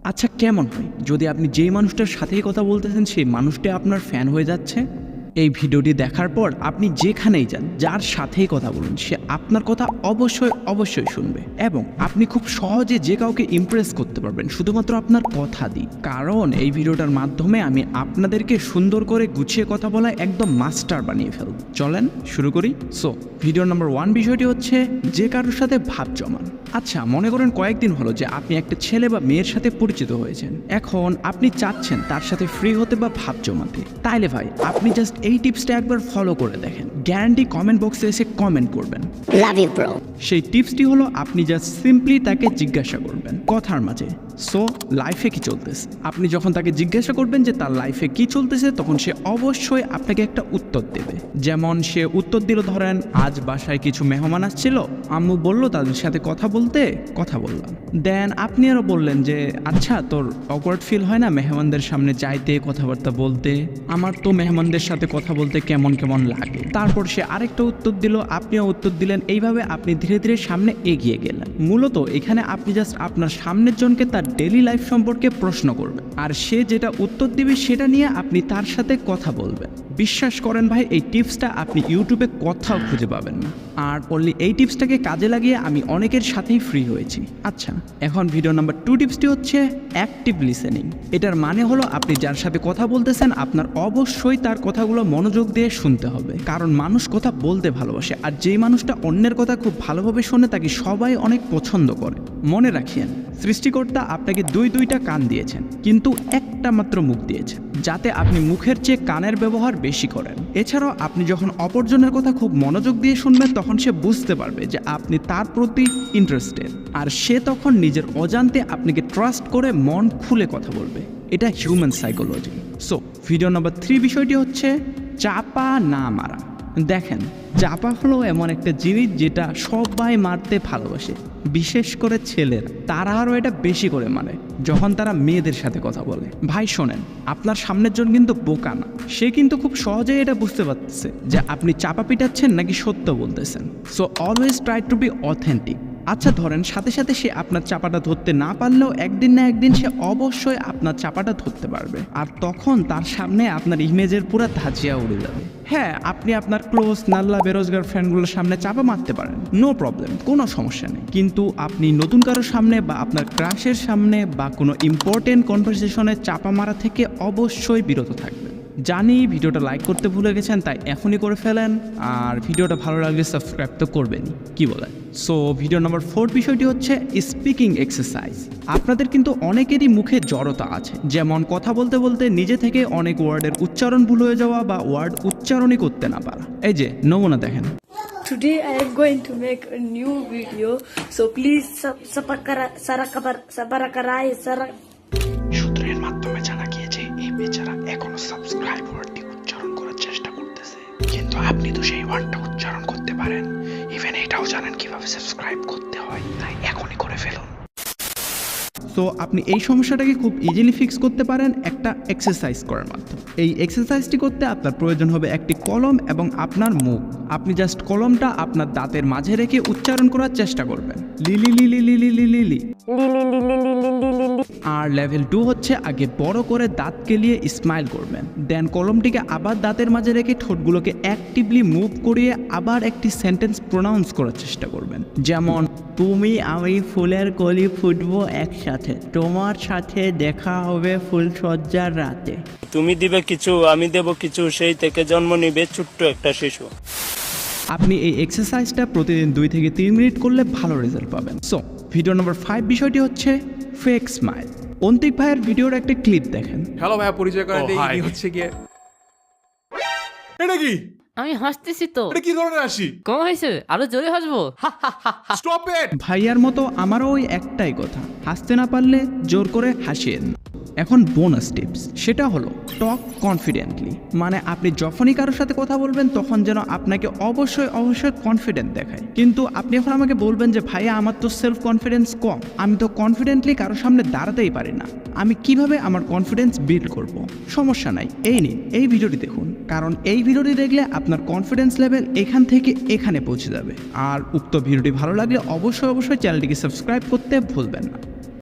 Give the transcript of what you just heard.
আচ্ছা কেমন হয় যদি আপনি যেই মানুষটার সাথেই কথা বলতেছেন সেই মানুষটা আপনার ফ্যান হয়ে যাচ্ছে? এই ভিডিওটি দেখার পর আপনি যেখানেই যান, যার সাথেই কথা বলুন, সে আপনার কথা অবশ্যই শুনবে এবং আপনি খুব সহজে যে কাউকে ইমপ্রেস করতে পারবেন শুধুমাত্র আপনার কথা দিয়ে। কারণ এই ভিডিওটার মাধ্যমে আমি আপনাদেরকে সুন্দর করে গুছিয়ে কথা বলা একদম মাস্টার বানিয়ে ফেলব। চলেন শুরু করি। সো ভিডিও নাম্বার 1 বিষয়টি হচ্ছে যে কারোর সাথে ভাব জমান। আচ্ছা মনে করেন কয়েকদিন হলো যে আপনি একটা ছেলে বা মেয়ের সাথে পরিচিত হয়েছেন, এখন আপনি চাচ্ছেন তার সাথে ফ্রি হতে বা ভাব জমাতে। তাইলে ভাই আপনি জাস্ট এই টিপসটা একবার ফলো করে দেখেন, গ্যারান্টি কমেন্ট বক্সে এসে কমেন্ট করবেন লাভ ইউ ব্রো। সেই টিপসটি হলো আপনি জাস্ট সিম্পলি তাকে জিজ্ঞাসা করবেন কথার মাঝে, সো লাইফে কি চলতেছে। আপনি যখন তাকে জিজ্ঞাসা করবেন যে তার লাইফে কি চলতেছে, তখন সে অবশ্যই আপনাকে একটা উত্তর দেবে। যেমন সে উত্তর দিল, ধরেন আজ বাসায় কিছু মেহমান আসছিল, আম্মু বলল তাদের সাথে কথা বললাম। দেন আপনি আরও বললেন যে আচ্ছা তোর অকওয়ার্ড ফিল হয় না মেহমানদের সামনে যাইতে, কথাবার্তা বলতে? আমার তো মেহমানদের সাথে কথা বলতে কেমন কেমন লাগে। তারপর সে আরেকটা উত্তর দিল, আপনিও উত্তর দিলেন। এইভাবে আপনি ধীরে ধীরে সামনে এগিয়ে গেলেন। মূলত এখানে আপনি জাস্ট আপনার সামনের জনকে তার ডেইলি লাইফ সম্পর্কে প্রশ্ন করবেন, আর সে যেটা উত্তর দিবে সেটা নিয়ে আপনি তার সাথে কথা বলবেন। বিশ্বাস করেন ভাই, এই টিপসটা আপনি ইউটিউবে কোথাও খুঁজে পাবেন না। আর অনলি এই টিপসটাকে কাজে লাগিয়ে আমি অনেকের সাথেই ফ্রি হয়েছি। আচ্ছা এখন ভিডিও নাম্বার 2 টিপসটি হচ্ছে অ্যাক্টিভ লিসেনিং। এটার মানে হলো আপনি যার সাথে কথা বলতেছেন আপনার অবশ্যই তার কথাগুলো মনোযোগ দিয়ে শুনতে হবে। কারণ মানুষ কথা বলতে ভালোবাসে, আর যেই মানুষটা অন্যের কথা খুব ভালোভাবে শোনে তাকে সবাই অনেক পছন্দ করে। মনে রাখিয়েন, সৃষ্টিকর্তা আপনাকে দুইটা কান দিয়েছেন কিন্তু একটা মাত্র মুখ দিয়েছেন, যাতে আপনি মুখের চেয়ে কানের ব্যবহার বেশি করেন। এছাড়াও আপনি যখন অপরজনের কথা খুব মনোযোগ দিয়ে শুনবেন তখন সে বুঝতে পারবে যে আপনি তার প্রতি ইন্টারেস্টেড, আর সে তখন নিজের অজান্তে আপনাকে ট্রাস্ট করে মন খুলে কথা বলবে। এটা human psychology. So video number 3 বিষয়টি হচ্ছে চাপা না মারা। দেখেন, চাপা হলো এমন একটা জিনিস যেটা সবাই মারতে ভালোবাসে, বিশেষ করে ছেলেরা। তারা আরও এটা বেশি করে মানে যখন তারা মেয়েদের সাথে কথা বলে। ভাই শোনেন, আপনার সামনের জন কিন্তু বোকা না, সে কিন্তু খুব সহজেই এটা বুঝতে পারতেছে যে আপনি চাপা পিটাচ্ছেন নাকি সত্য বলতেছেন। So always try to be authentic. আচ্ছা ধরেন সাথে সাথে সে আপনার চাপাটা ধরতে না পারলেও একদিন না একদিন সে অবশ্যই আপনার চাপাটা ধরতে পারবে, আর তখন তার সামনে আপনার ইমেজের পুরো ধাঁচিয়া উড়ে যাবে। হ্যাঁ, আপনি আপনার ক্লোজ নাল্লা বেরোজগার ফ্রেন্ডগুলোর সামনে চাপা মারতে পারেন, নো প্রবলেম, কোনো সমস্যা নেই। কিন্তু আপনি নতুন কারোর সামনে বা আপনার ক্রাশের সামনে বা কোনো ইম্পর্টেন্ট কনভারসেশনে চাপা মারা থেকে অবশ্যই বিরত থাকবেন। জানি ভিডিওটা লাইক করতে ভুলে গেছেন, তাই এখনই করে ফেলেন। আর ভিডিওটা ভালো লাগলে সাবস্ক্রাইব তো করবেনই, কি বলেন? সো ভিডিও নাম্বার 4 বিষয়টি হচ্ছে স্পিকিং এক্সারসাইজ। আপনাদের কিন্তু অনেকেরই মুখে জড়তা আছে, যেমন কথা বলতে বলতে নিজে থেকে অনেক ওয়ার্ডের উচ্চারণ ভুল হয়ে যাওয়া বা ওয়ার্ড উচ্চারণই করতে না পারা। এই যে নমুনা দেখেন। Today I am going to make a new video, so please সূত্রের মাধ্যমে জানা গিয়েছে এই বেচারা এখনো সাবস্ক্রাইব ওয়ার্ডটি উচ্চারণ করার চেষ্টা করতেছে, কিন্তু আপনি তো সেই ওয়ার্ডটা উচ্চারণ করতে পারেন, ইভেন এটাও জানেন কিভাবে সাবস্ক্রাইব করতে হয়, তাই এখনই করে ফেলুন। তো আপনি এই সমস্যাটাকে খুব ইজিলি ফিক্স করতে পারেন একটা এক্সারসাইজ করার মাধ্যমে। এই এক্সারসাইজটি করতে আপনার প্রয়োজন হবে একটি কলম এবং আপনার মুখ। আপনি জাস্ট কলমটা আপনার দাঁতের মাঝে রেখে উচ্চারণ করার চেষ্টা করবেন, লিলি লিলি লিলি লিলি লি। আর লেভেল 2 হচ্ছে আগে বড় করে দাঁত কেলিয়ে স্মাইল করবেন, দেন কলমটিকে আবার দাঁতের মাঝে রেখে ঠোঁটগুলোকে অ্যাক্টিভলি মুভ করিয়ে আবার একটি সেন্টেন্স প্রোনাউন্স করার চেষ্টা করবেন, যেমন তুমি আমি ফুলের কলি ফুটবো একসাথে, তোমার সাথে দেখা হবে ফুলসজ্জার রাতে। তুমি দিবে কিছু আমি দেব কিছু, সেই থেকে জন্ম নিবে ছোট্ট একটা শিশু। আপনি এই এক্সারসাইজটা প্রতিদিন 2 থেকে 3 মিনিট করলে ভালো রেজাল্ট পাবেন। সো ভিডিও নাম্বার 5 বিষয়টি হচ্ছে ফেক স্মাইল। অন্তিক ভাইয়ের ভিডিওর একটা ক্লিপ দেখেন। হ্যালো ভাইয়া, পরিচয় করে দিই। ইনি হচ্ছে গিয়ে এটা কি? আমি হাসতেছি তো। এটা কি ধরনের হাসি? কম হয়েছে, আরো জোরে হাসবো। Stop it. ভাইয়ার মতো আমারও ওই একটাই কথা, হাসতে না পারলে জোর করে হাসিয়েন। এখন বোনাস টিপস, সেটা হলো টক কনফিডেন্টলি। মানে আপনি যখনই কারোর সাথে কথা বলবেন তখন যেন আপনাকে অবশ্যই কনফিডেন্ট দেখায়। কিন্তু আপনি এখন আমাকে বলবেন যে ভাইয়া আমার তো সেলফ কনফিডেন্স কম, আমি তো কনফিডেন্টলি কারোর সামনে দাঁড়াতেই পারি না, আমি কিভাবে আমার কনফিডেন্স বিল্ড করব? সমস্যা নাই, এই নিন এই ভিডিওটি দেখুন, কারণ এই ভিডিওটি দেখলে আপনার কনফিডেন্স লেভেল এখান থেকে এখানে পৌঁছে যাবে। আর উক্ত ভিডিওটি ভালো লাগলে অবশ্যই চ্যানেলটিকে সাবস্ক্রাইব করতে ভুলবেন না।